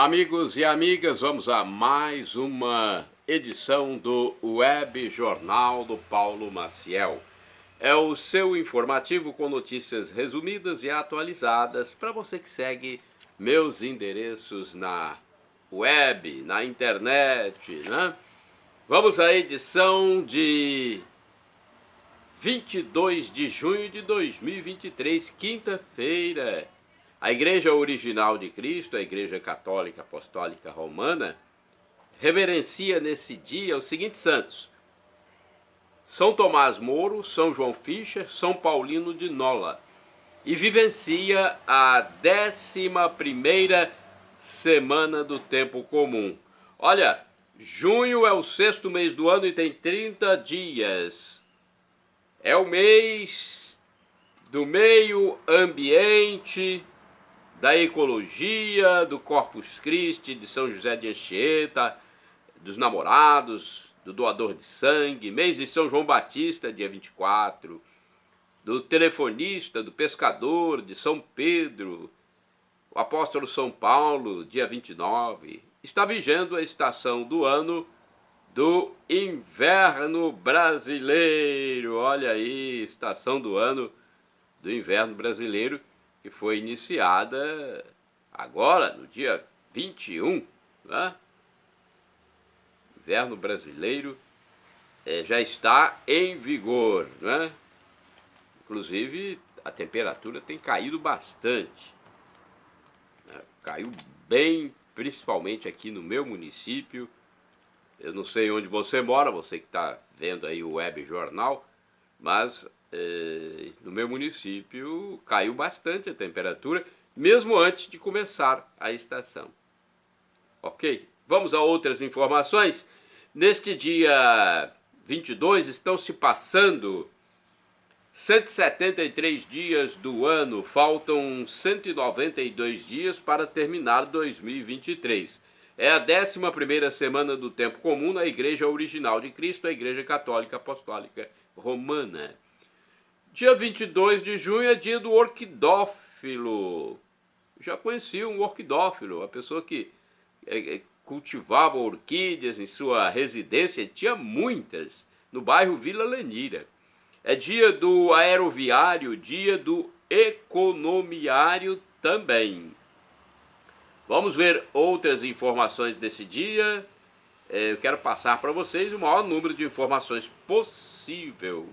Amigos e amigas, vamos a mais uma edição do Web Jornal do Paulo Maciel. É o seu informativo com notícias resumidas e atualizadas para você que segue meus endereços na web, na internet, né? Vamos à edição de 22 de junho de 2023, quinta-feira. A Igreja Original de Cristo, a Igreja Católica Apostólica Romana, reverencia nesse dia os seguintes santos: São Tomás Moro, São João Fischer, São Paulino de Nola, e vivencia a 11ª semana do tempo comum. Olha, junho é o 6º mês do ano e tem 30 dias. É o mês do meio ambiente, da ecologia, do Corpus Christi, de São José de Anchieta, dos namorados, do doador de sangue, mês de São João Batista, dia 24, do telefonista, do pescador, de São Pedro, o apóstolo São Paulo, dia 29. Está vigendo a estação do ano do inverno brasileiro. Olha aí, estação do ano do inverno brasileiro, que foi iniciada agora, no dia 21, né? Inverno brasileiro já está em vigor, né? Inclusive, a temperatura tem caído bastante, né? Caiu bem, principalmente aqui no meu município. Eu não sei onde você mora, você que está vendo aí o Web Jornal, mas no meu município caiu bastante a temperatura, mesmo antes de começar a estação. Ok? Vamos a outras informações. Neste dia 22 estão se passando 173 dias do ano, faltam 192 dias para terminar 2023. É a 11ª semana do tempo comum na Igreja Original de Cristo, a Igreja Católica Apostólica Romana. Dia 22 de junho é dia do orquidófilo. Já conheci um orquidófilo, a pessoa que cultivava orquídeas em sua residência, tinha muitas, no bairro Vila Lenira. É dia do aeroviário, dia do economiário também. Vamos ver outras informações desse dia. Eu quero passar para vocês o maior número de informações possível.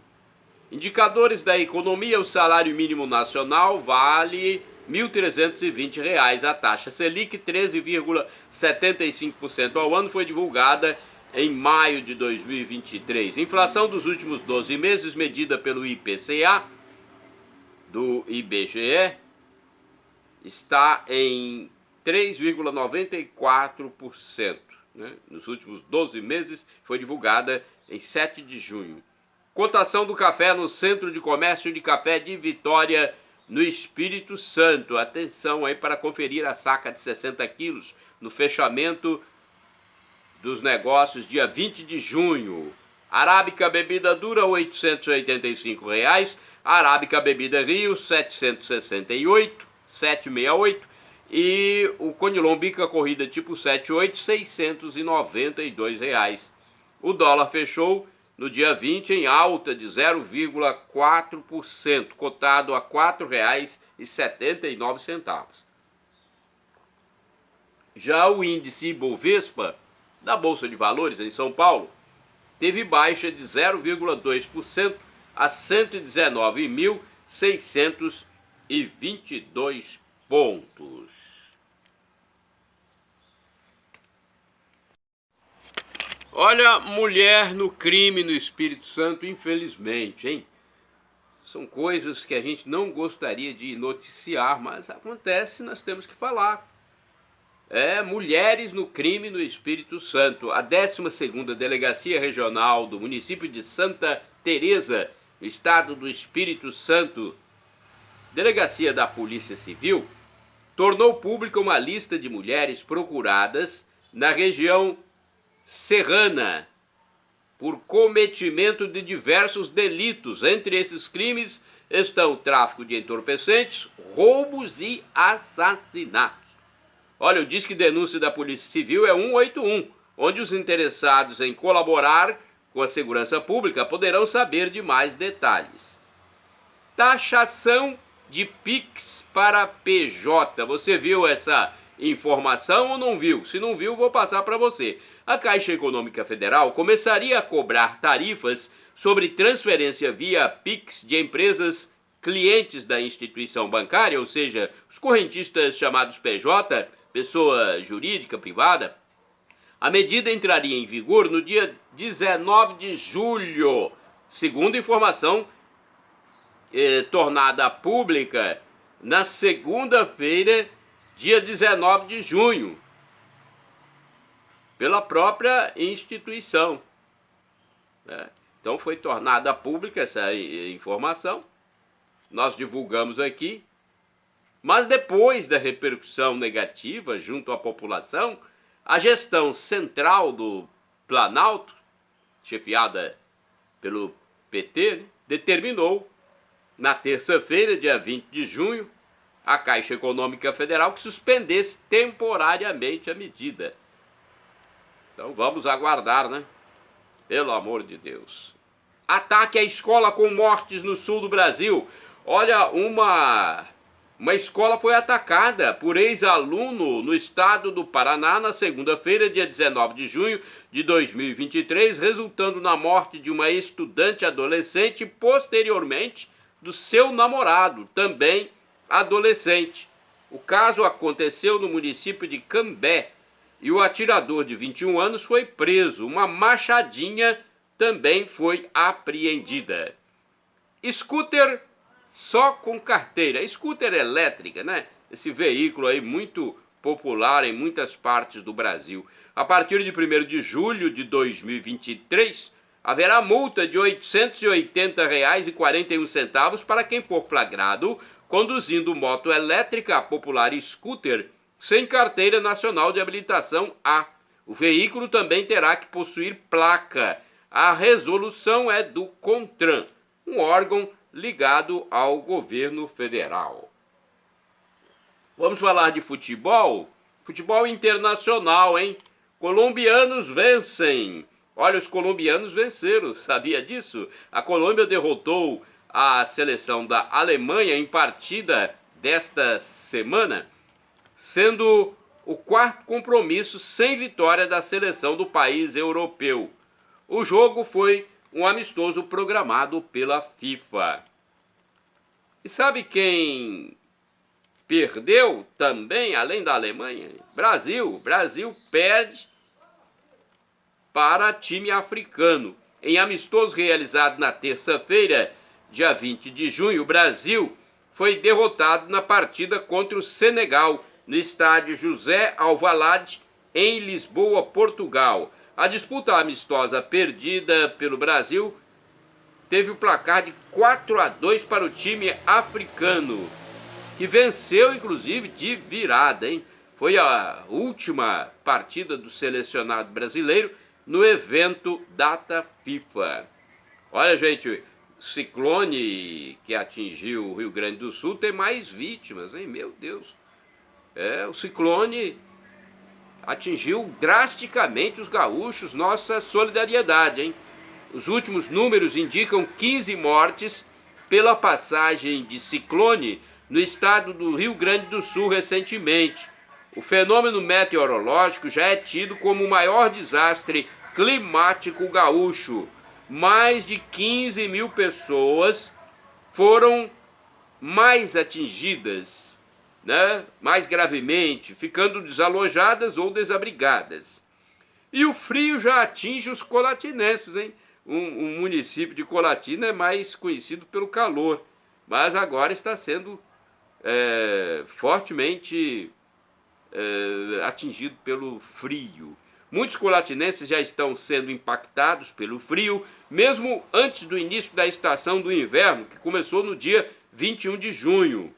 Indicadores da economia: o salário mínimo nacional vale R$ 1.320. A taxa Selic, 13,75% ao ano, foi divulgada em maio de 2023. Inflação dos últimos 12 meses, medida pelo IPCA, do IBGE, está em 3,94%. Né? Nos últimos 12 meses, foi divulgada em 7 de junho. Cotação do café no Centro de Comércio de Café de Vitória, no Espírito Santo. Atenção aí para conferir a saca de 60 quilos no fechamento dos negócios dia 20 de junho. Arábica bebida dura, R$ 885. Arábica bebida Rio, 768. E o Conilon Bica Corrida tipo 78, R$ 692. O dólar fechou no dia 20 em alta de 0,4%, cotado a R$ 4,79. Já o índice Ibovespa da Bolsa de Valores em São Paulo teve baixa de 0,2% a 119.622 pontos. Olha, mulher no crime no Espírito Santo, infelizmente, hein? São coisas que a gente não gostaria de noticiar, mas acontece, nós temos que falar. Mulheres no crime no Espírito Santo. A 12ª Delegacia Regional do município de Santa Teresa, no estado do Espírito Santo, Delegacia da Polícia Civil, tornou pública uma lista de mulheres procuradas na região serrana por cometimento de diversos delitos. Entre esses crimes estão tráfico de entorpecentes, roubos e assassinatos. Olha, o Disque Denúncia da Polícia Civil é 181, onde os interessados em colaborar com a segurança pública poderão saber de mais detalhes. Taxação de PIX para PJ. Você viu essa informação ou não viu? Se não viu, vou passar para você. A Caixa Econômica Federal começaria a cobrar tarifas sobre transferência via PIX de empresas clientes da instituição bancária, ou seja, os correntistas chamados PJ, pessoa jurídica privada. A medida entraria em vigor no dia 19 de julho, segundo informação tornada pública na segunda-feira, dia 19 de junho, pela própria instituição. Então foi tornada pública essa informação, nós divulgamos aqui, mas depois da repercussão negativa junto à população, a gestão central do Planalto, chefiada pelo PT, determinou, na terça-feira, dia 20 de junho, a Caixa Econômica Federal que suspendesse temporariamente a medida. Então vamos aguardar, né? Pelo amor de Deus. Ataque à escola com mortes no sul do Brasil. Olha, uma escola foi atacada por ex-aluno no estado do Paraná na segunda-feira, dia 19 de junho de 2023, resultando na morte de uma estudante adolescente e, posteriormente, do seu namorado, também adolescente. O caso aconteceu no município de Cambé e o atirador de 21 anos foi preso. Uma machadinha também foi apreendida. Scooter só com carteira. Scooter elétrica, né? Esse veículo aí muito popular em muitas partes do Brasil. A partir de 1º de julho de 2023, haverá multa de R$ 880,41 para quem for flagrado conduzindo moto elétrica, a popular scooter, sem carteira nacional de habilitação A. O veículo também terá que possuir placa. A resolução é do CONTRAN, um órgão ligado ao governo federal. Vamos falar de futebol? Futebol internacional, hein? Colombianos vencem. Olha, os colombianos venceram, sabia disso? A Colômbia derrotou a seleção da Alemanha em partida desta semana, sendo o quarto compromisso sem vitória da seleção do país europeu. O jogo foi um amistoso programado pela FIFA. E sabe quem perdeu também, além da Alemanha? Brasil. Brasil perde para time africano. Em amistoso realizado na terça-feira, dia 20 de junho, o Brasil foi derrotado na partida contra o Senegal, no estádio José Alvalade, em Lisboa, Portugal. A disputa amistosa perdida pelo Brasil teve o placar de 4-2 para o time africano, que venceu, inclusive, de virada, hein? Foi a última partida do selecionado brasileiro no evento Data FIFA. Olha, gente, o ciclone que atingiu o Rio Grande do Sul tem mais vítimas, hein? Meu Deus. O ciclone atingiu drasticamente os gaúchos, nossa solidariedade, hein? Os últimos números indicam 15 mortes pela passagem de ciclone no estado do Rio Grande do Sul recentemente. O fenômeno meteorológico já é tido como o maior desastre climático gaúcho. Mais de 15 mil pessoas foram mais atingidas, né? Mais gravemente, ficando desalojadas ou desabrigadas. E o frio já atinge os colatinenses, hein? Um município de Colatina é mais conhecido pelo calor, mas agora está sendo fortemente atingido pelo frio. Muitos colatinenses já estão sendo impactados pelo frio, mesmo antes do início da estação do inverno, que começou no dia 21 de junho.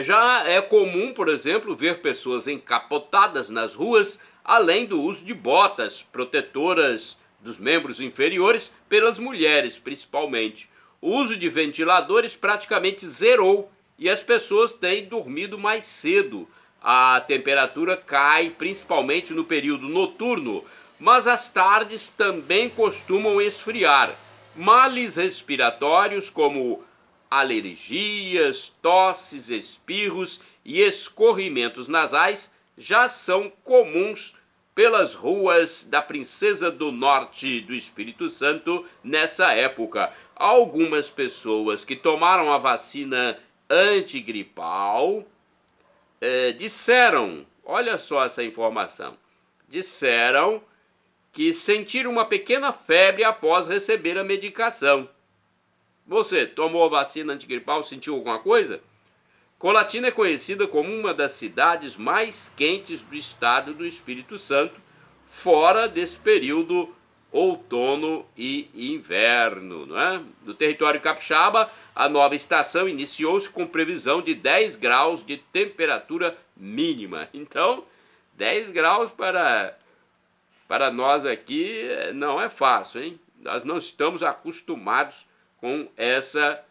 Já é comum, por exemplo, ver pessoas encapotadas nas ruas, além do uso de botas protetoras dos membros inferiores pelas mulheres, principalmente. O uso de ventiladores praticamente zerou e as pessoas têm dormido mais cedo. A temperatura cai principalmente no período noturno, mas as tardes também costumam esfriar. Males respiratórios como alergias, tosses, espirros e escorrimentos nasais já são comuns pelas ruas da Princesa do Norte do Espírito Santo nessa época. Algumas pessoas que tomaram a vacina antigripal disseram, olha só essa informação, disseram que sentiram uma pequena febre após receber a medicação. Você tomou a vacina antigripal, sentiu alguma coisa? Colatina é conhecida como uma das cidades mais quentes do estado do Espírito Santo, fora desse período outono e inverno, não é? No território capixaba, a nova estação iniciou-se com previsão de 10 graus de temperatura mínima. Então, 10 graus para nós aqui não é fácil, hein? Nós não estamos acostumados com essa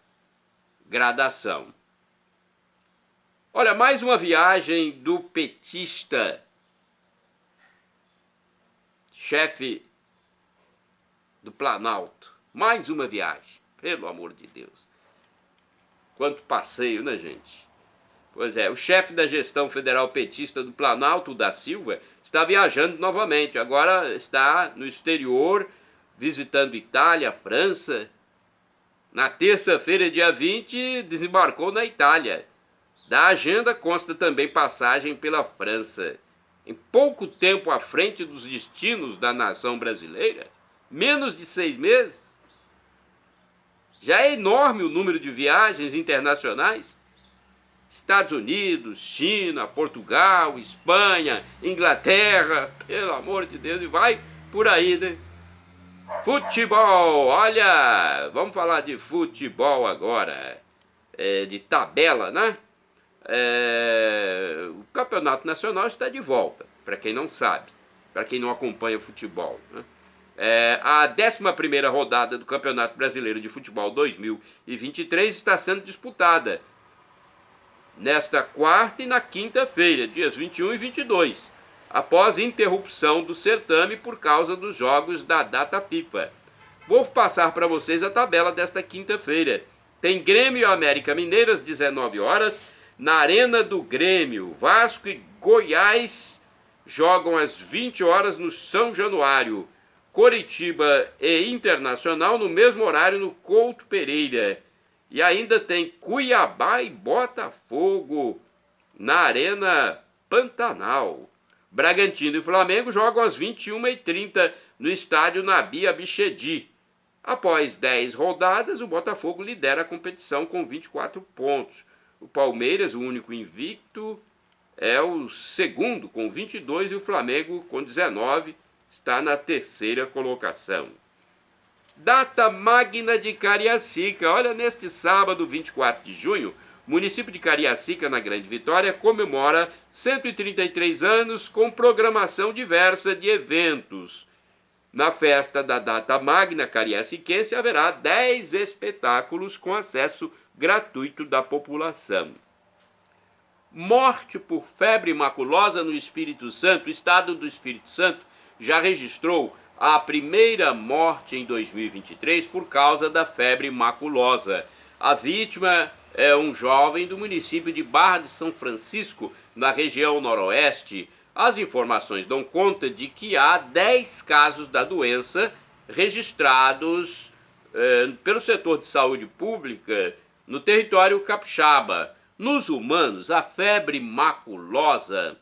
gradação. Olha, mais uma viagem do petista, chefe do Planalto. Mais uma viagem, pelo amor de Deus. Quanto passeio, né, gente? Pois é, o chefe da gestão federal petista do Planalto, da Silva, está viajando novamente. Agora está no exterior, visitando Itália, França. Na terça-feira, dia 20, desembarcou na Itália. Da agenda consta também passagem pela França. Em pouco tempo à frente dos destinos da nação brasileira, menos de 6 meses, já é enorme o número de viagens internacionais. Estados Unidos, China, Portugal, Espanha, Inglaterra, pelo amor de Deus, e vai por aí, né? Futebol, olha, vamos falar de futebol agora, de tabela, né? O Campeonato Nacional está de volta, para quem não sabe, para quem não acompanha futebol, né? A 11ª rodada do Campeonato Brasileiro de Futebol 2023 está sendo disputada nesta quarta e na quinta-feira, dias 21 e 22, após interrupção do certame por causa dos jogos da data FIFA. Vou passar para vocês a tabela desta quinta-feira. Tem Grêmio e América Mineiro às 19 horas, na Arena do Grêmio. Vasco e Goiás jogam às 20 horas no São Januário. Coritiba e Internacional no mesmo horário no Couto Pereira. E ainda tem Cuiabá e Botafogo na Arena Pantanal. Bragantino e Flamengo jogam às 21h30 no estádio Nabi Abichedi. Após 10 rodadas, o Botafogo lidera a competição com 24 pontos. O Palmeiras, o único invicto, é o segundo com 22 e o Flamengo com 19 está na terceira colocação. Data magna de Cariacica. Olha, neste sábado, 24 de junho, o município de Cariacica, na Grande Vitória, comemora 133 anos com programação diversa de eventos. Na festa da data magna cariaciquense haverá 10 espetáculos com acesso gratuito da população. Morte por febre maculosa no Espírito Santo. O estado do Espírito Santo já registrou a primeira morte em 2023 por causa da febre maculosa. A vítima é um jovem do município de Barra de São Francisco, na região noroeste. As informações dão conta de que há 10 casos da doença registrados pelo setor de saúde pública no território capixaba. Nos humanos, a febre maculosa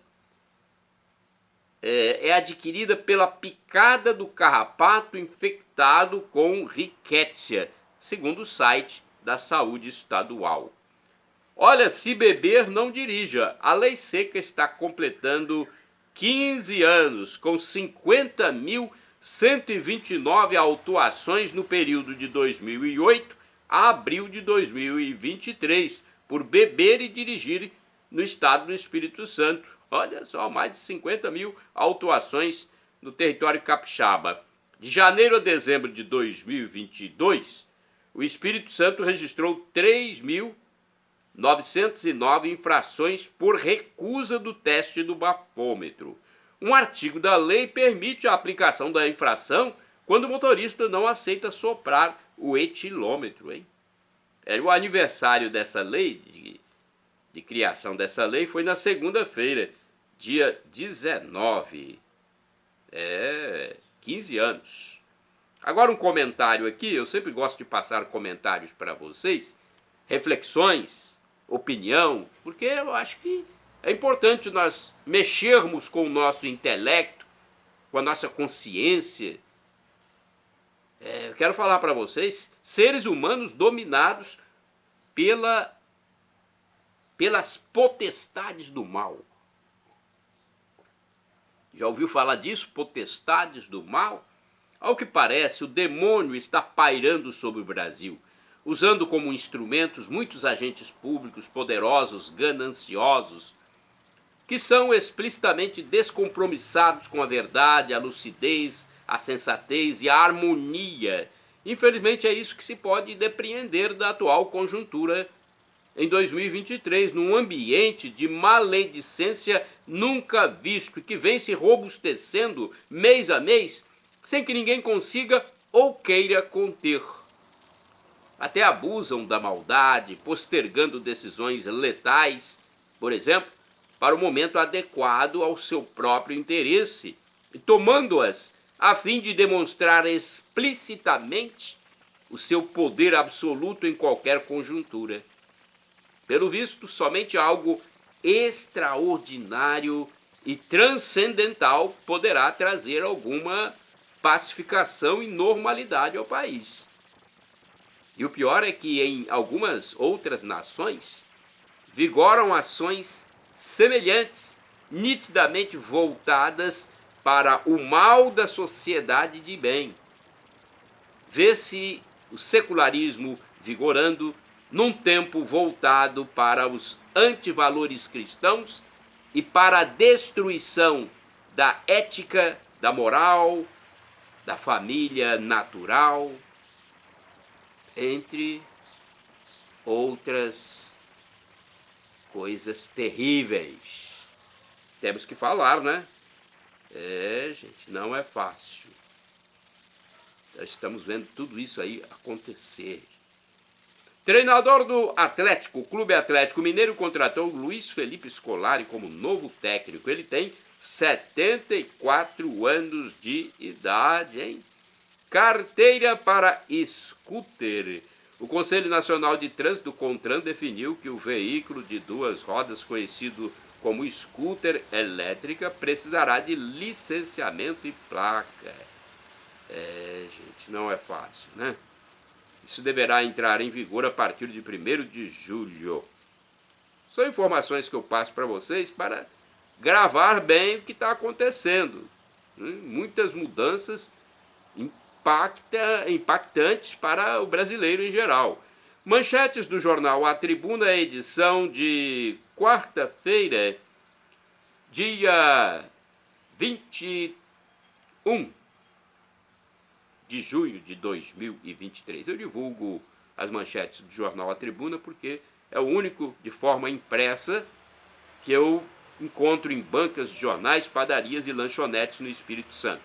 é adquirida pela picada do carrapato infectado com rickettsia, segundo o site da saúde estadual. Olha, se beber, não dirija. A lei seca está completando 15 anos, com 50.129 autuações no período de 2008 a abril de 2023, por beber e dirigir no estado do Espírito Santo. Olha só, mais de 50 mil autuações no território capixaba. De janeiro a dezembro de 2022, o Espírito Santo registrou 3.900 909 infrações por recusa do teste do bafômetro. Um artigo da lei permite a aplicação da infração quando o motorista não aceita soprar o etilômetro, hein? O aniversário dessa lei, de criação dessa lei, foi na segunda-feira, dia 19. 15 anos. Agora um comentário aqui, eu sempre gosto de passar comentários para vocês, reflexões, opinião, porque eu acho que é importante nós mexermos com o nosso intelecto, com a nossa consciência. Eu quero falar para vocês, seres humanos dominados pelas potestades do mal. Já ouviu falar disso? Potestades do mal? Ao que parece, o demônio está pairando sobre o Brasil, usando como instrumentos muitos agentes públicos poderosos, gananciosos, que são explicitamente descompromissados com a verdade, a lucidez, a sensatez e a harmonia. Infelizmente é isso que se pode depreender da atual conjuntura em 2023, num ambiente de maledicência nunca visto, que vem se robustecendo mês a mês, sem que ninguém consiga ou queira conter. Até abusam da maldade, postergando decisões letais, por exemplo, para o momento adequado ao seu próprio interesse, e tomando-as a fim de demonstrar explicitamente o seu poder absoluto em qualquer conjuntura. Pelo visto, somente algo extraordinário e transcendental poderá trazer alguma pacificação e normalidade ao país. E o pior é que em algumas outras nações vigoram ações semelhantes, nitidamente voltadas para o mal da sociedade de bem. Vê-se o secularismo vigorando num tempo voltado para os antivalores cristãos e para a destruição da ética, da moral, da família natural, entre outras coisas terríveis. Temos que falar, né? Gente, não é fácil. Nós estamos vendo tudo isso aí acontecer. Treinador do Atlético, o Clube Atlético Mineiro contratou Luiz Felipe Scolari como novo técnico. Ele tem 74 anos de idade, hein? Carteira para scooter. O Conselho Nacional de Trânsito, CONTRAN, definiu que o veículo de duas rodas, conhecido como scooter elétrica, precisará de licenciamento e placa. Gente, não é fácil, né? Isso deverá entrar em vigor a partir de 1º de julho. São informações que eu passo para vocês para gravar bem o que está acontecendo. Muitas mudanças impactantes para o brasileiro em geral. Manchetes do jornal A Tribuna, edição de quarta-feira, dia 21 de junho de 2023. Eu divulgo as manchetes do jornal A Tribuna porque é o único de forma impressa que eu encontro em bancas de jornais, padarias e lanchonetes no Espírito Santo.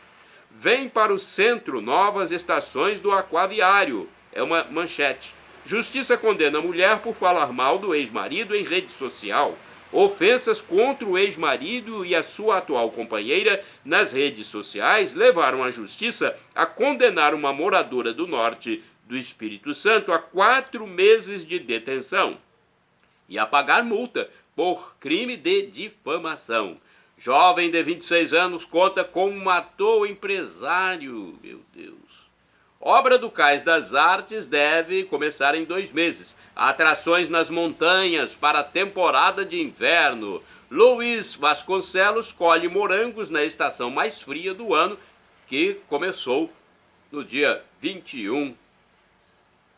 Vem para o centro novas estações do aquaviário. É uma manchete. Justiça condena a mulher por falar mal do ex-marido em rede social. Ofensas contra o ex-marido e a sua atual companheira nas redes sociais levaram a justiça a condenar uma moradora do norte do Espírito Santo a 4 meses de detenção e a pagar multa por crime de difamação. Jovem de 26 anos conta como matou o empresário. Meu Deus. Obra do Cais das Artes deve começar em 2 meses. Atrações nas montanhas para a temporada de inverno. Luiz Vasconcelos colhe morangos na estação mais fria do ano, que começou no dia 21,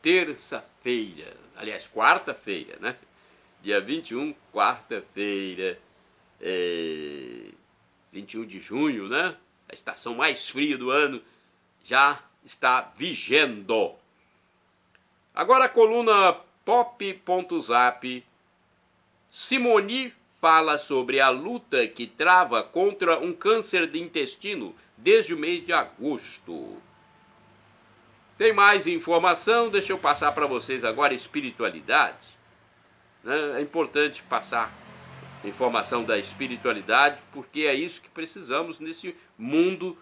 terça-feira. Aliás, quarta-feira, né? Dia 21, quarta-feira. 21 de junho, né? A estação mais fria do ano já está vigendo. Agora a coluna pop.zap Simoni fala sobre a luta que trava contra um câncer de intestino desde o mês de agosto. Tem mais informação? Deixa eu passar para vocês agora espiritualidade. É importante passar informação da espiritualidade, porque é isso que precisamos nesse mundo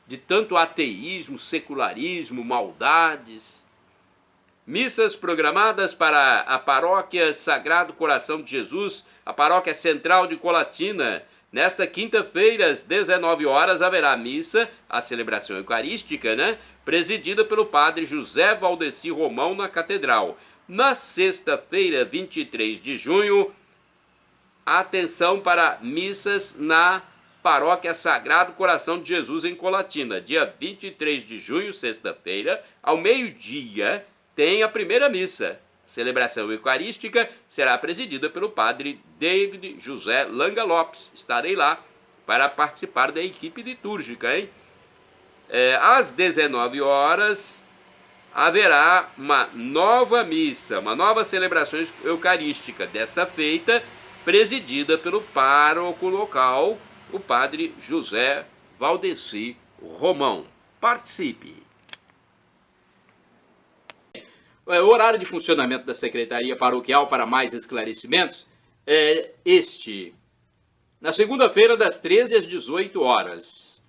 de tanto ateísmo, secularismo, maldades. Missas programadas para a Paróquia Sagrado Coração de Jesus, a Paróquia Central de Colatina. Nesta quinta-feira, às 19 horas, haverá missa, a celebração eucarística, presidida pelo padre José Valdeci Romão na Catedral. Na sexta-feira, 23 de junho, atenção para missas na Paróquia Sagrado Coração de Jesus em Colatina. Dia 23 de junho, sexta-feira, ao meio-dia, tem a primeira missa. A celebração eucarística será presidida pelo padre David José Langa Lopes. Estarei lá para participar da equipe litúrgica, hein? Às 19 horas, haverá uma nova missa, uma nova celebração eucarística, desta feita, presidida pelo pároco local, o padre José Valdeci Romão. Participe! O horário de funcionamento da Secretaria Paroquial, para mais esclarecimentos, é este. Na segunda-feira, das 13 às 18 horas.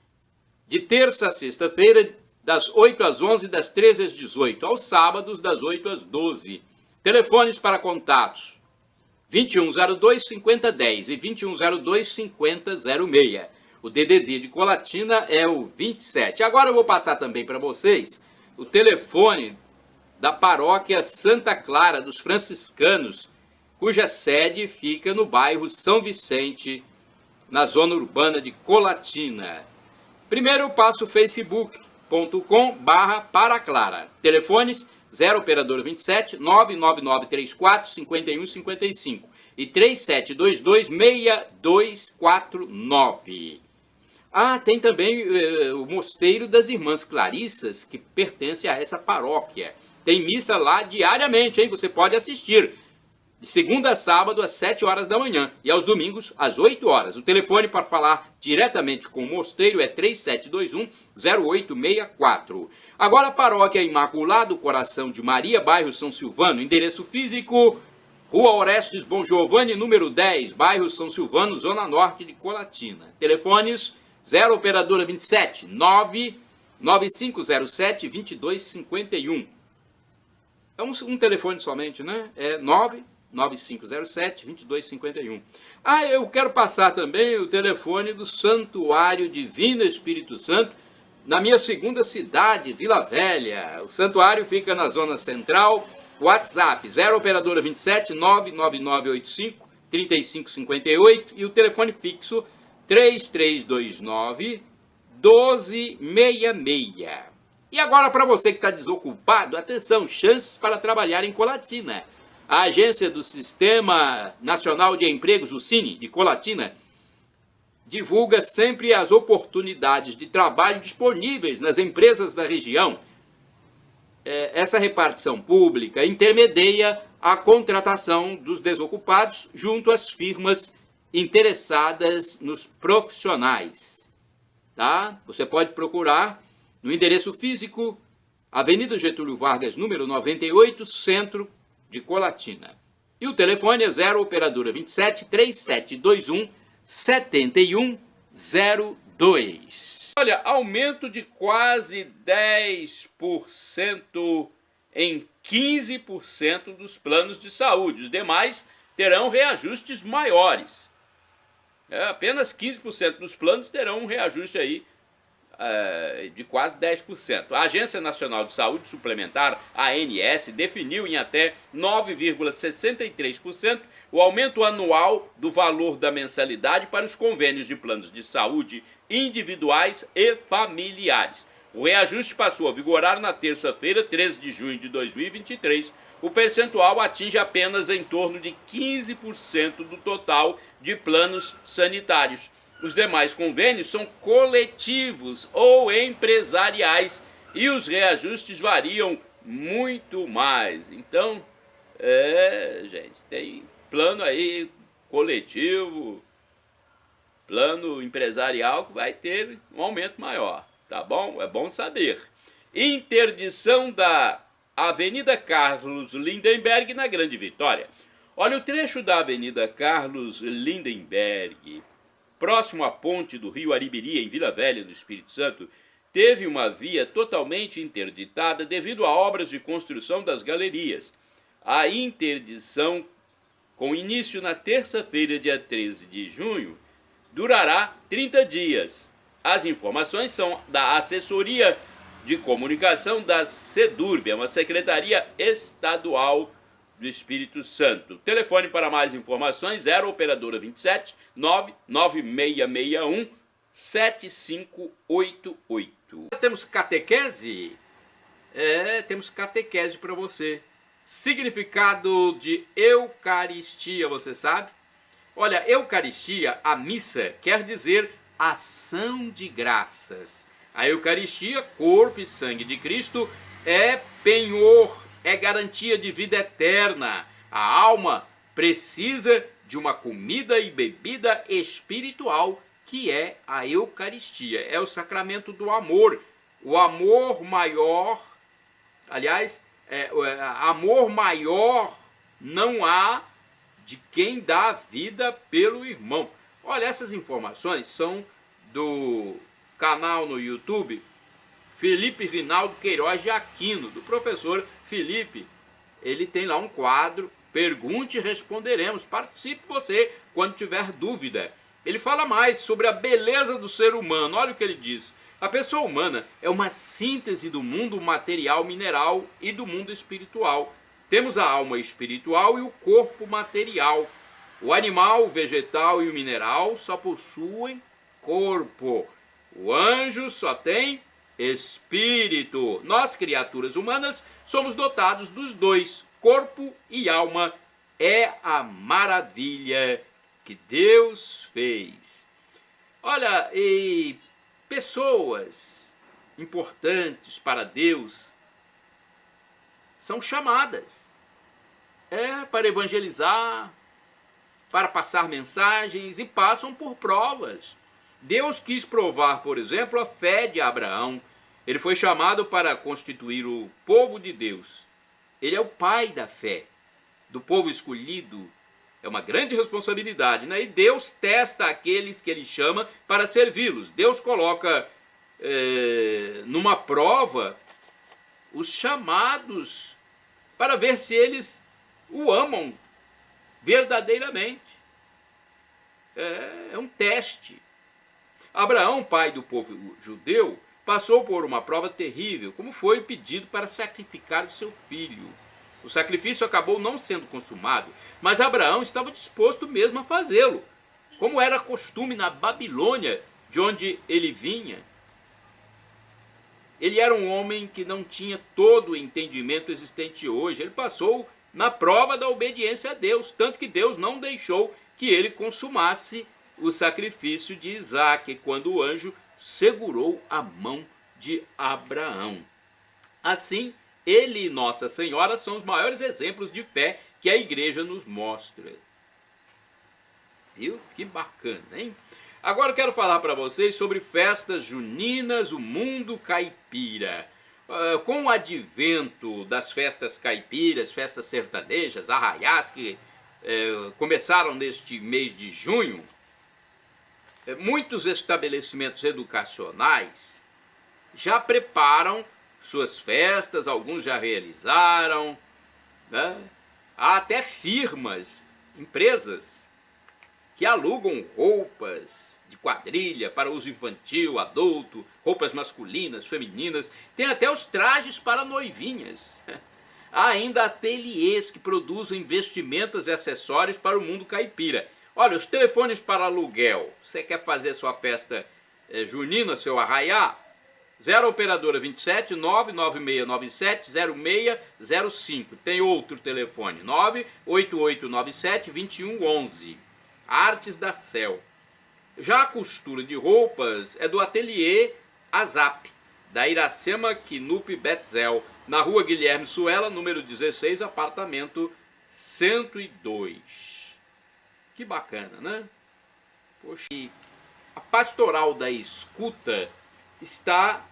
De terça a sexta-feira, das 8 às 11, das 13 às 18. Aos sábados, das 8 às 12. Telefones para contatos: 2102-5010 e 2102-5006. O DDD de Colatina é o 27. Agora eu vou passar também para vocês o telefone da Paróquia Santa Clara dos Franciscanos, cuja sede fica no bairro São Vicente, na zona urbana de Colatina. Primeiro eu passo o facebook.com/Paraclara. Telefones 0 operador 27 99934 5155 e 3722-6249. Tem também o Mosteiro das Irmãs Clarissas, que pertence a essa paróquia. Tem missa lá diariamente, hein? Você pode assistir. De segunda a sábado, às 7 horas da manhã. E aos domingos, às 8 horas. O telefone para falar diretamente com o mosteiro é 3721-0864. Agora a Paróquia Imaculado Coração de Maria, bairro São Silvano. Endereço físico: Rua Orestes Bom Giovanni, número 10, bairro São Silvano, zona norte de Colatina. Telefones 0 operadora 27 99507 2251. É um telefone somente, né? É 99507 2251. Eu quero passar também o telefone do Santuário Divino Espírito Santo, na minha segunda cidade, Vila Velha. O santuário fica na zona central. WhatsApp 0 operadora 27 99985 3558 e o telefone fixo 3329 1266. E agora, para você que está desocupado, atenção, chances para trabalhar em Colatina. A agência do Sistema Nacional de Empregos, o SINE, de Colatina, divulga sempre as oportunidades de trabalho disponíveis nas empresas da região. Essa repartição pública intermedia a contratação dos desocupados junto às firmas interessadas nos profissionais. Tá? Você pode procurar no endereço físico, Avenida Getúlio Vargas, número 98, centro de Colatina. E o telefone é 0 operadora 27 3721 7102. Olha, aumento de quase 10% em 15% dos planos de saúde. Os demais terão reajustes maiores. Apenas 15% dos planos terão um reajuste aí de quase 10%. A Agência Nacional de Saúde Suplementar, ANS, definiu em até 9,63% o aumento anual do valor da mensalidade para os convênios de planos de saúde individuais e familiares. O reajuste passou a vigorar na terça-feira, 13 de junho de 2023. O percentual atinge apenas em torno de 15% do total de planos sanitários. Os demais convênios são coletivos ou empresariais e os reajustes variam muito mais. Então, gente, tem plano aí coletivo, plano empresarial, que vai ter um aumento maior, tá bom? É bom saber. Interdição da Avenida Carlos Lindenberg na Grande Vitória. Olha, o trecho da Avenida Carlos Lindenberg, próximo à ponte do Rio Aribiri, em Vila Velha do Espírito Santo, teve uma via totalmente interditada devido a obras de construção das galerias. A interdição, com início na terça-feira, dia 13 de junho, durará 30 dias. As informações são da Assessoria de Comunicação da SEDURB, é uma secretaria estadual do Espírito Santo. Telefone para mais informações, 0 operadora 27 99661 7588. Temos catequese? Temos catequese para você. Significado de Eucaristia, você sabe? Olha, Eucaristia, a missa, quer dizer ação de graças. A Eucaristia, corpo e sangue de Cristo, é penhor, é garantia de vida eterna. A alma precisa de uma comida e bebida espiritual, que é a Eucaristia. É o sacramento do amor. O amor maior, aliás, amor maior não há de quem dá a vida pelo irmão. Olha, essas informações são do canal no YouTube Felipe Rinaldo Queiroz de Aquino, do professor Felipe. Ele tem lá um quadro, Pergunte e Responderemos. Participe você quando tiver dúvida. Ele fala mais sobre a beleza do ser humano. Olha o que ele diz. A pessoa humana é uma síntese do mundo material, mineral e do mundo espiritual. Temos a alma espiritual e o corpo material. O animal, o vegetal e o mineral só possuem corpo. O anjo só tem espírito. Nós, criaturas humanas, somos dotados dos dois, corpo e alma. É a maravilha que Deus fez. Olha, e pessoas importantes para Deus são chamadas para evangelizar, para passar mensagens, e passam por provas. Deus quis provar, por exemplo, a fé de Abraão. Ele foi chamado para constituir o povo de Deus. Ele é o pai da fé, do povo escolhido. É uma grande responsabilidade, né? E Deus testa aqueles que Ele chama para servi-los. Deus coloca numa prova os chamados para ver se eles o amam verdadeiramente. É um teste. Abraão, pai do povo judeu, passou por uma prova terrível, como foi o pedido para sacrificar o seu filho. O sacrifício acabou não sendo consumado, mas Abraão estava disposto mesmo a fazê-lo, como era costume na Babilônia, de onde ele vinha. Ele era um homem que não tinha todo o entendimento existente hoje. Ele passou na prova da obediência a Deus, tanto que Deus não deixou que ele consumasse o sacrifício de Isaque, quando o anjo segurou a mão de Abraão. Assim, ele e Nossa Senhora são os maiores exemplos de fé que a igreja nos mostra. Viu? Que bacana, hein? Agora eu quero falar para vocês sobre festas juninas, o mundo caipira. Com o advento das festas caipiras, festas sertanejas, arraiás, que começaram neste mês de junho, muitos estabelecimentos educacionais já preparam suas festas, alguns já realizaram, né? Há até firmas, empresas, que alugam roupas de quadrilha para uso infantil, adulto, roupas masculinas, femininas, tem até os trajes para noivinhas. Há ainda ateliês que produzem vestimentas e acessórios para o mundo caipira. Olha, os telefones para aluguel. Você quer fazer sua festa junina, seu arraiá? 0 operadora 27 99697 0605. Tem outro telefone, 98897 2111. Artes da Cel. Já a costura de roupas é do ateliê Azap, da Iracema Quinupe Betzel, na rua Guilherme Suela, número 16, apartamento 102. Que bacana, né? Poxa, e a pastoral da escuta está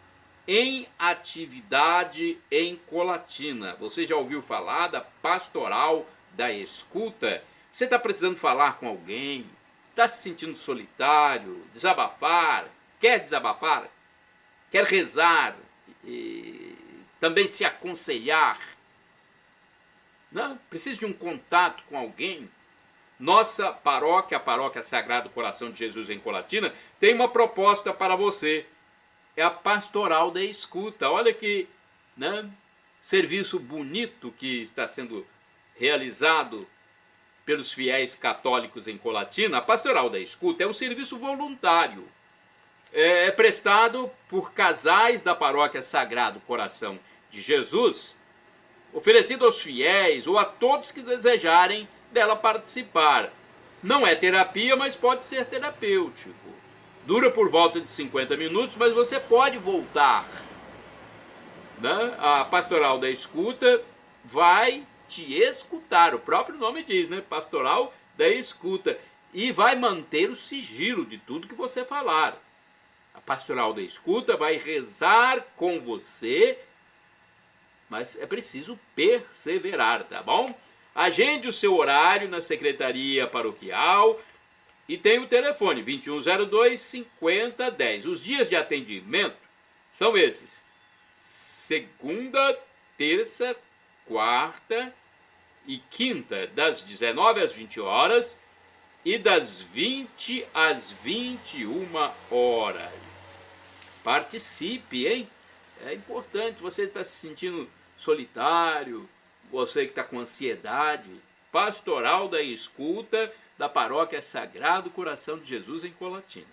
em atividade em Colatina. Você já ouviu falar da pastoral da escuta? Você está precisando falar com alguém? Está se sentindo solitário? Desabafar? Quer desabafar? Quer rezar? E também se aconselhar? Não? Precisa de um contato com alguém? Nossa paróquia, a Paróquia Sagrado Coração de Jesus em Colatina, tem uma proposta para você. É a pastoral da escuta. Olha que, né, serviço bonito que está sendo realizado pelos fiéis católicos em Colatina. A pastoral da escuta é um serviço voluntário. É prestado por casais da Paróquia Sagrado Coração de Jesus, oferecido aos fiéis ou a todos que desejarem dela participar. Não é terapia, mas pode ser terapêutico. Dura por volta de 50 minutos, mas você pode voltar. Né? A pastoral da escuta vai te escutar, o próprio nome diz, né? Pastoral da escuta. E vai manter o sigilo de tudo que você falar. A pastoral da escuta vai rezar com você, mas é preciso perseverar, tá bom? Agende o seu horário na secretaria paroquial e tem o telefone 2102-5010. Os dias de atendimento são esses: segunda, terça, quarta e quinta, das 19 às 20 horas e das 20 às 21 horas. Participe, hein? É importante. Você está se sentindo solitário, você que está com ansiedade. Pastoral da escuta da Paróquia Sagrado Coração de Jesus em Colatina.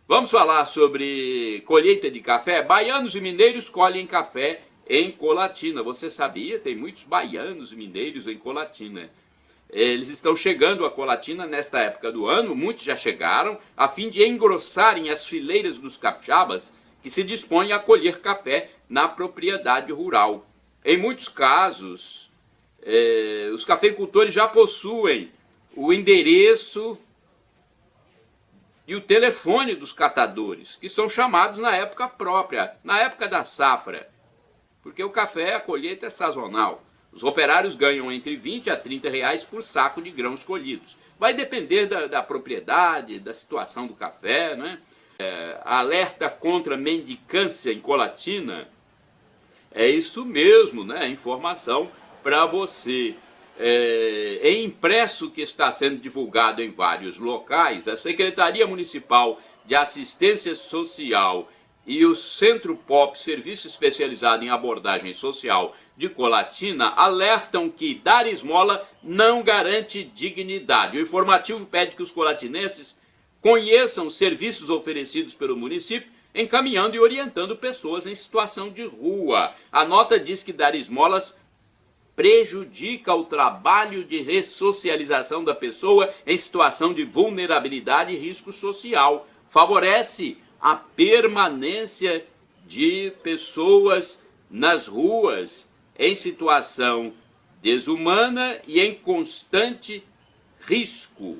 Vamos falar sobre colheita de café. Baianos e mineiros colhem café em Colatina. Você sabia? Tem muitos baianos e mineiros em Colatina. Eles estão chegando a Colatina nesta época do ano, muitos já chegaram, a fim de engrossarem as fileiras dos capixabas que se dispõem a colher café na propriedade rural. Em muitos casos, os cafeicultores já possuem o endereço e o telefone dos catadores, que são chamados na época própria, na época da safra, porque o café, a colheita é sazonal. Os operários ganham entre 20 a 30 reais por saco de grãos colhidos. Vai depender da propriedade, da situação do café, né? Alerta contra mendicância em Colatina. É isso mesmo, né? Informação para você. Em impresso que está sendo divulgado em vários locais, a Secretaria Municipal de Assistência Social e o Centro POP, Serviço Especializado em Abordagem Social de Colatina, alertam que dar esmola não garante dignidade. O informativo pede que os colatinenses conheçam os serviços oferecidos pelo município, encaminhando e orientando pessoas em situação de rua. A nota diz que dar esmolas prejudica o trabalho de ressocialização da pessoa em situação de vulnerabilidade e risco social. Favorece a permanência de pessoas nas ruas em situação desumana e em constante risco.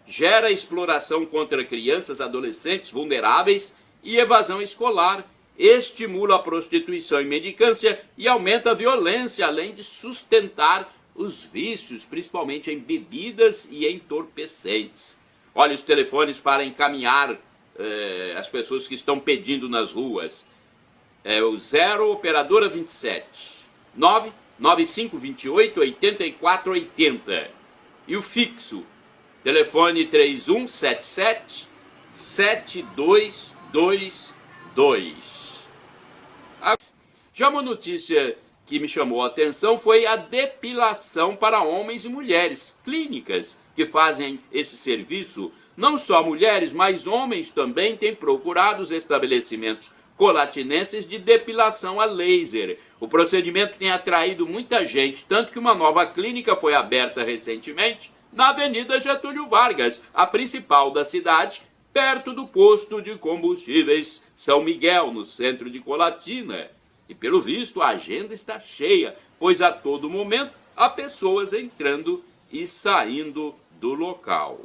Gera exploração contra crianças, adolescentes vulneráveis e evasão escolar. Estimula a prostituição e mendicância e aumenta a violência, além de sustentar os vícios, principalmente em bebidas e entorpecentes. Olha os telefones para encaminhar as pessoas que estão pedindo nas ruas. O 0 operadora 27 99528 8480 e o fixo telefone 3177 7222. Já uma notícia que me chamou a atenção foi a depilação para homens e mulheres. Clínicas que fazem esse serviço, não só mulheres, mas homens também têm procurado os estabelecimentos colatinenses de depilação a laser. O procedimento tem atraído muita gente, tanto que uma nova clínica foi aberta recentemente na Avenida Getúlio Vargas, a principal da cidade, perto do posto de combustíveis São Miguel, no centro de Colatina. E pelo visto a agenda está cheia, pois a todo momento há pessoas entrando e saindo do local.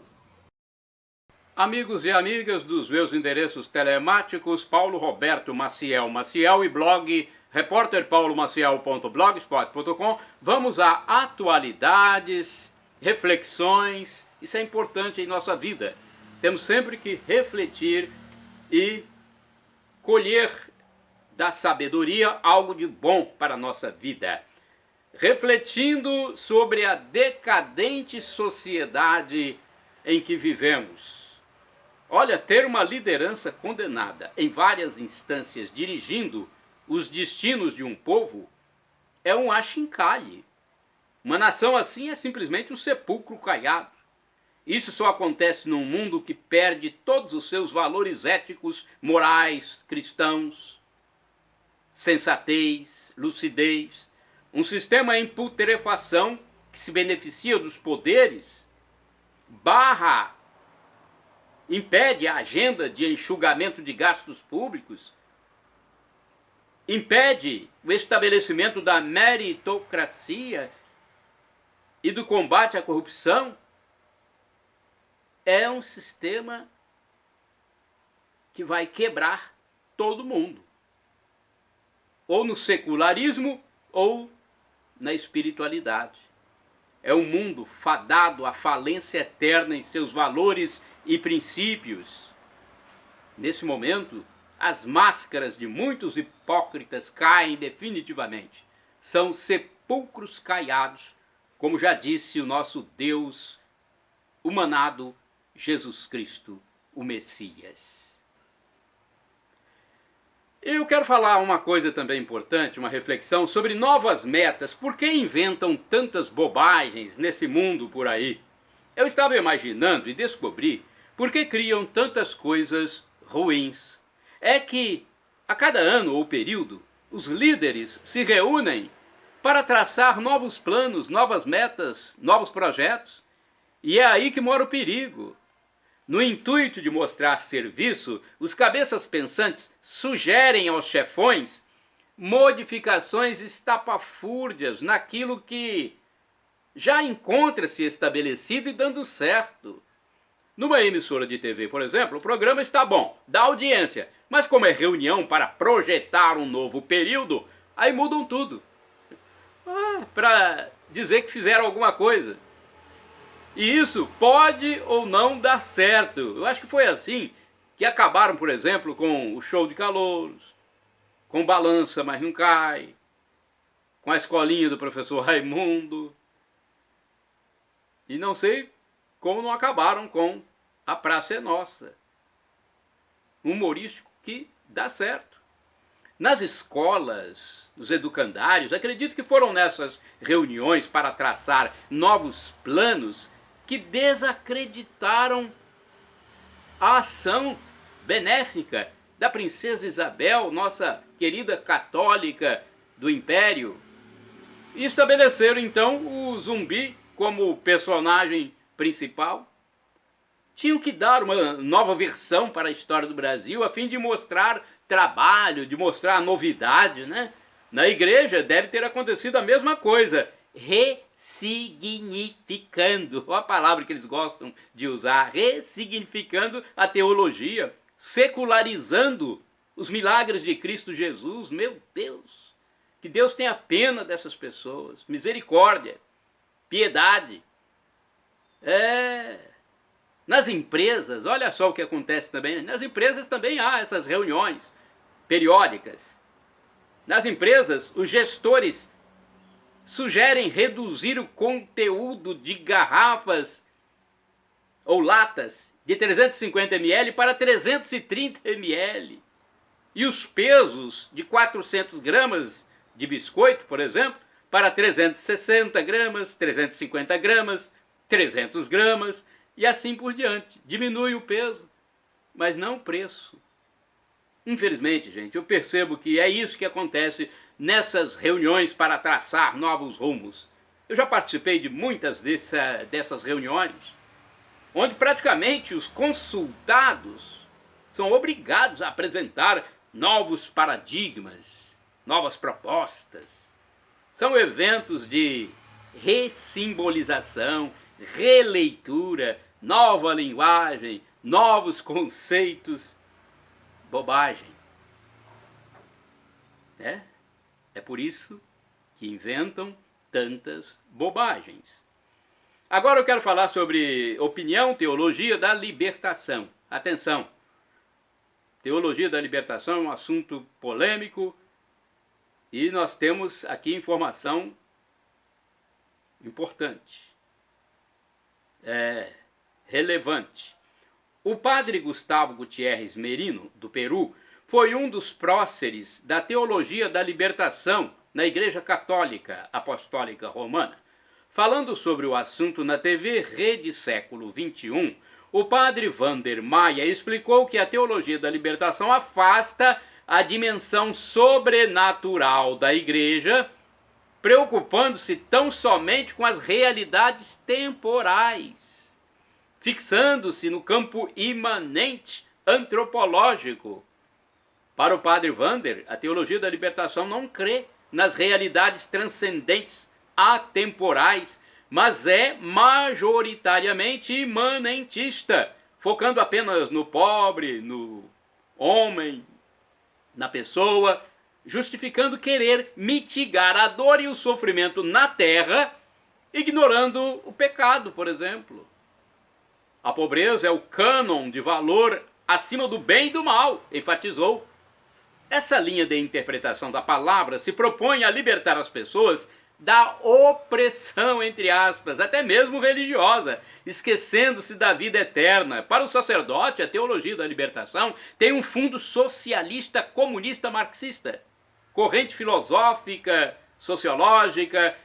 Amigos e amigas dos meus endereços telemáticos, Paulo Roberto Maciel Maciel e blog repórterpaulomaciel.blogspot.com, vamos a atualidades, reflexões. Isso é importante em nossa vida. Temos sempre que refletir e colher da sabedoria algo de bom para a nossa vida. Refletindo sobre a decadente sociedade em que vivemos. Olha, ter uma liderança condenada em várias instâncias dirigindo os destinos de um povo é um achincalhe. Uma nação assim é simplesmente um sepulcro caiado. Isso só acontece num mundo que perde todos os seus valores éticos, morais, cristãos, sensatez, lucidez. Um sistema em putrefação que se beneficia dos poderes, impede a agenda de enxugamento de gastos públicos, impede o estabelecimento da meritocracia e do combate à corrupção. É um sistema que vai quebrar todo mundo, ou no secularismo ou na espiritualidade. É um mundo fadado à falência eterna em seus valores e princípios. Nesse momento, as máscaras de muitos hipócritas caem definitivamente. São sepulcros caiados, como já disse o nosso Deus humanado, Jesus Cristo, o Messias. Eu quero falar uma coisa também importante, uma reflexão sobre novas metas. Por que inventam tantas bobagens nesse mundo por aí? Eu estava imaginando e descobri por que criam tantas coisas ruins. É que a cada ano ou período, os líderes se reúnem para traçar novos planos, novas metas, novos projetos. E é aí que mora o perigo. No intuito de mostrar serviço, os cabeças pensantes sugerem aos chefões modificações estapafúrdias naquilo que já encontra-se estabelecido e dando certo. Numa emissora de TV, por exemplo, o programa está bom, dá audiência, mas como é reunião para projetar um novo período, aí mudam tudo. Para dizer que fizeram alguma coisa. E isso pode ou não dar certo. Eu acho que foi assim que acabaram, por exemplo, com o show de calouros, com Balança Mas Não Cai, com a escolinha do professor Raimundo. E não sei como não acabaram com A Praça é Nossa. Um humorístico que dá certo. Nas escolas, nos educandários, acredito que foram nessas reuniões para traçar novos planos que desacreditaram a ação benéfica da princesa Isabel, nossa querida católica do Império, e estabeleceram então o zumbi como personagem principal. Tinham que dar uma nova versão para a história do Brasil a fim de mostrar trabalho, de mostrar novidade, né? Na igreja deve ter acontecido a mesma coisa, ressignificando, a palavra que eles gostam de usar, ressignificando a teologia, secularizando os milagres de Cristo Jesus. Meu Deus, que Deus tenha pena dessas pessoas, misericórdia, piedade. Nas empresas, olha só o que acontece também, nas empresas também há essas reuniões periódicas. Nas empresas, os gestores sugerem reduzir o conteúdo de garrafas ou latas de 350 ml para 330 ml. E os pesos de 400 gramas de biscoito, por exemplo, para 360 gramas, 350 gramas, 300 gramas e assim por diante. Diminui o peso, mas não o preço. Infelizmente, gente, eu percebo que é isso que acontece nessas reuniões para traçar novos rumos. Eu já participei de muitas dessas reuniões, onde praticamente os consultados são obrigados a apresentar novos paradigmas, novas propostas. São eventos de ressimbolização, releitura, nova linguagem, novos conceitos. Bobagem. Né? É por isso que inventam tantas bobagens. Agora eu quero falar sobre opinião, teologia da libertação. Atenção! Teologia da libertação é um assunto polêmico e nós temos aqui informação importante, relevante. O padre Gustavo Gutiérrez Merino, do Peru, foi um dos próceres da teologia da libertação na Igreja Católica Apostólica Romana. Falando sobre o assunto na TV Rede Século XXI, o padre Vander Maia explicou que a teologia da libertação afasta a dimensão sobrenatural da Igreja, preocupando-se tão somente com as realidades temporais, fixando-se no campo imanente antropológico. Para o padre Vander, a teologia da libertação não crê nas realidades transcendentes atemporais, mas é majoritariamente imanentista, focando apenas no pobre, no homem, na pessoa, justificando querer mitigar a dor e o sofrimento na terra, ignorando o pecado, por exemplo. A pobreza é o cânon de valor acima do bem e do mal, enfatizou. Essa linha de interpretação da palavra se propõe a libertar as pessoas da opressão, entre aspas, até mesmo religiosa, esquecendo-se da vida eterna. Para o sacerdote, a teologia da libertação tem um fundo socialista, comunista, marxista, corrente filosófica, sociológica,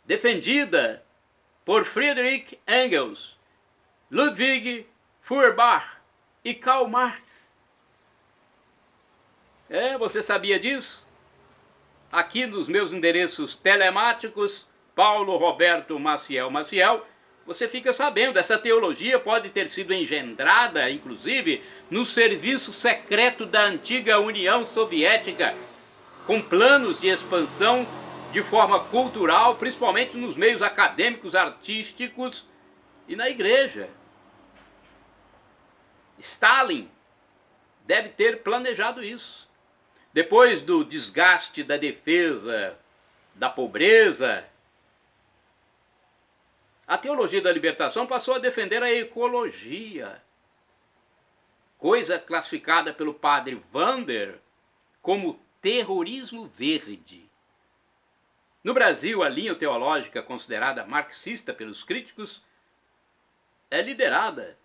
defendida por Friedrich Engels, Ludwig Feuerbach e Karl Marx. Você sabia disso? Aqui nos meus endereços telemáticos, Paulo Roberto Maciel Maciel, você fica sabendo, essa teologia pode ter sido engendrada, inclusive, no serviço secreto da antiga União Soviética, com planos de expansão de forma cultural, principalmente nos meios acadêmicos, artísticos e na igreja. Stalin deve ter planejado isso. Depois do desgaste da defesa da pobreza, a teologia da libertação passou a defender a ecologia, coisa classificada pelo padre Vander como terrorismo verde. No Brasil, a linha teológica considerada marxista pelos críticos é liderada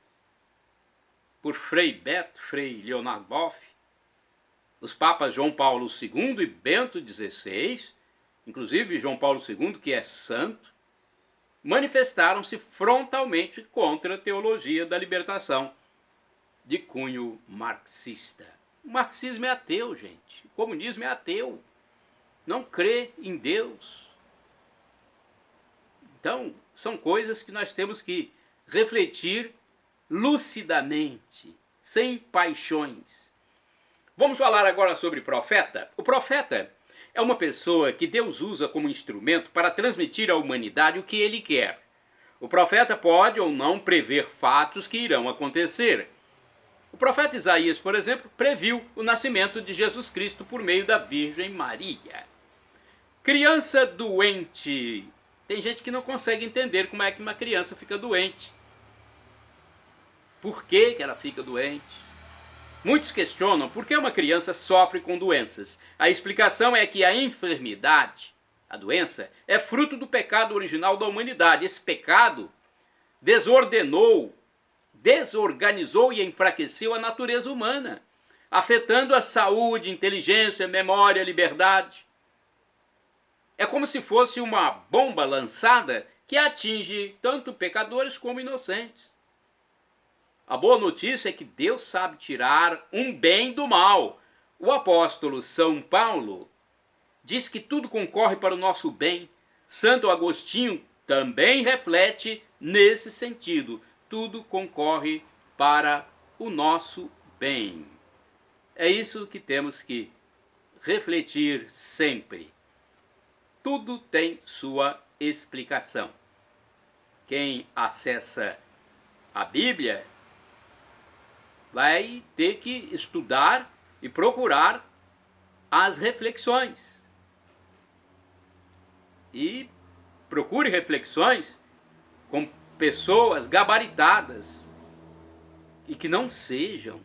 por Frei Beto, Frei Leonardo Boff. Os papas João Paulo II e Bento XVI, inclusive João Paulo II, que é santo, manifestaram-se frontalmente contra a teologia da libertação de cunho marxista. O marxismo é ateu, gente. O comunismo é ateu. Não crê em Deus. Então, são coisas que nós temos que refletir lucidamente, sem paixões. Vamos falar agora sobre profeta. O profeta é uma pessoa que Deus usa como instrumento para transmitir à humanidade o que ele quer. O profeta pode ou não prever fatos que irão acontecer. O profeta Isaías, por exemplo, previu o nascimento de Jesus Cristo por meio da Virgem Maria. Criança doente. Tem gente que não consegue entender como é que uma criança fica doente. Por que ela fica doente? Muitos questionam por que uma criança sofre com doenças. A explicação é que a enfermidade, a doença, é fruto do pecado original da humanidade. Esse pecado desorganizou e enfraqueceu a natureza humana, afetando a saúde, inteligência, memória, liberdade. É como se fosse uma bomba lançada que atinge tanto pecadores como inocentes. A boa notícia é que Deus sabe tirar um bem do mal. O apóstolo São Paulo diz que tudo concorre para o nosso bem. Santo Agostinho também reflete nesse sentido. Tudo concorre para o nosso bem. É isso que temos que refletir sempre. Tudo tem sua explicação. quem acessa a Bíblia vai ter que estudar e procurar as reflexões. E procure reflexões com pessoas gabaritadas e que não sejam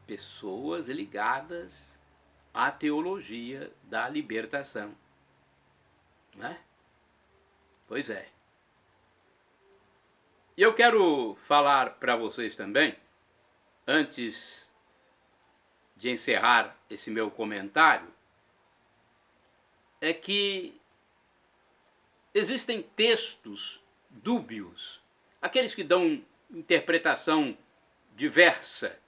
pessoas ligadas à teologia da libertação. Não é? Pois é. E eu quero falar para vocês também, antes de encerrar esse meu comentário, é que existem textos dúbios, aqueles que dão interpretação diversa.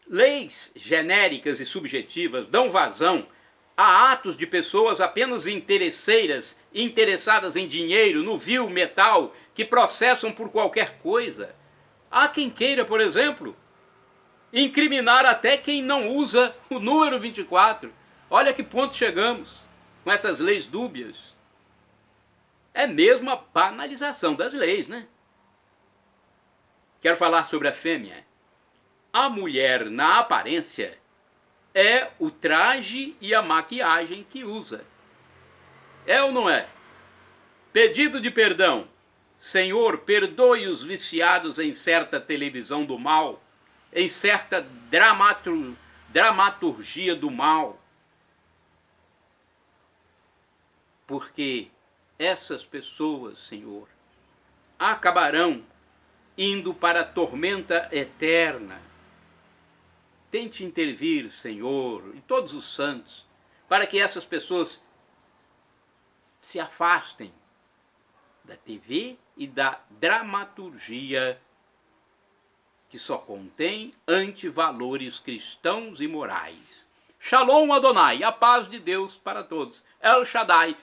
Leis genéricas e subjetivas dão vazão a atos de pessoas apenas interesseiras, interessadas em dinheiro, no vil metal, que processam por qualquer coisa. Há quem queira, por exemplo, incriminar até quem não usa o número 24. Olha que ponto chegamos com essas leis dúbias. É mesmo a banalização das leis, né? Quero falar sobre a fêmea. A mulher, na aparência, é o traje e a maquiagem que usa. É ou não é? Pedido de perdão. Senhor, perdoe os viciados em certa televisão do mal, em certa dramaturgia do mal. Porque essas pessoas, Senhor, acabarão indo para a tormenta eterna. Tente intervir, Senhor, e todos os santos, para que essas pessoas se afastem da TV e da dramaturgia que só contém antivalores cristãos e morais. Shalom Adonai, a paz de Deus para todos. El Shaddai,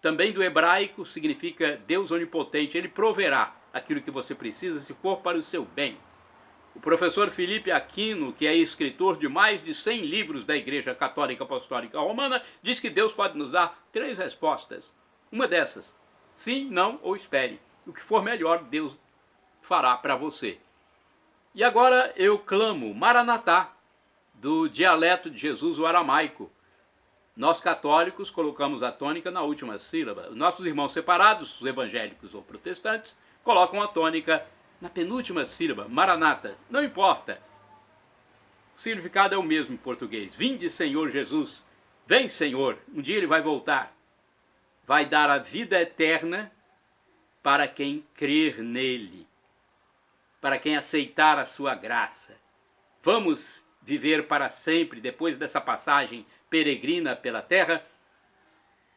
também do hebraico, significa Deus onipotente. Ele proverá aquilo que você precisa se for para o seu bem. O professor Felipe Aquino, que é escritor de mais de 100 livros da Igreja Católica Apostólica Romana, diz que Deus pode nos dar 3 respostas. Uma dessas, sim, não ou espere. O que for melhor, Deus fará para você. E agora eu clamo Maranatá, do dialeto de Jesus, o aramaico. Nós católicos colocamos a tônica na última sílaba. Nossos irmãos separados, os evangélicos ou protestantes, colocam a tônica na penúltima sílaba, Maranata. Não importa. O significado é o mesmo em português. Vinde, Senhor Jesus. Vem, Senhor. Um dia ele vai voltar. Vai dar a vida eterna para quem crer nele, para quem aceitar a sua graça. Vamos viver para sempre, depois dessa passagem peregrina pela terra,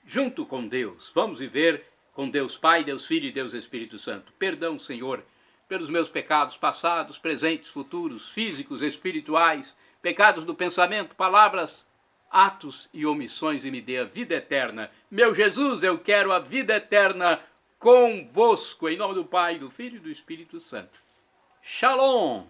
junto com Deus. Vamos viver com Deus Pai, Deus Filho e Deus Espírito Santo. Perdão, Senhor, pelos meus pecados passados, presentes, futuros, físicos, espirituais, pecados do pensamento, palavras, atos e omissões, e me dê a vida eterna. Meu Jesus, eu quero a vida eterna convosco, em nome do Pai, do Filho e do Espírito Santo. Shalom!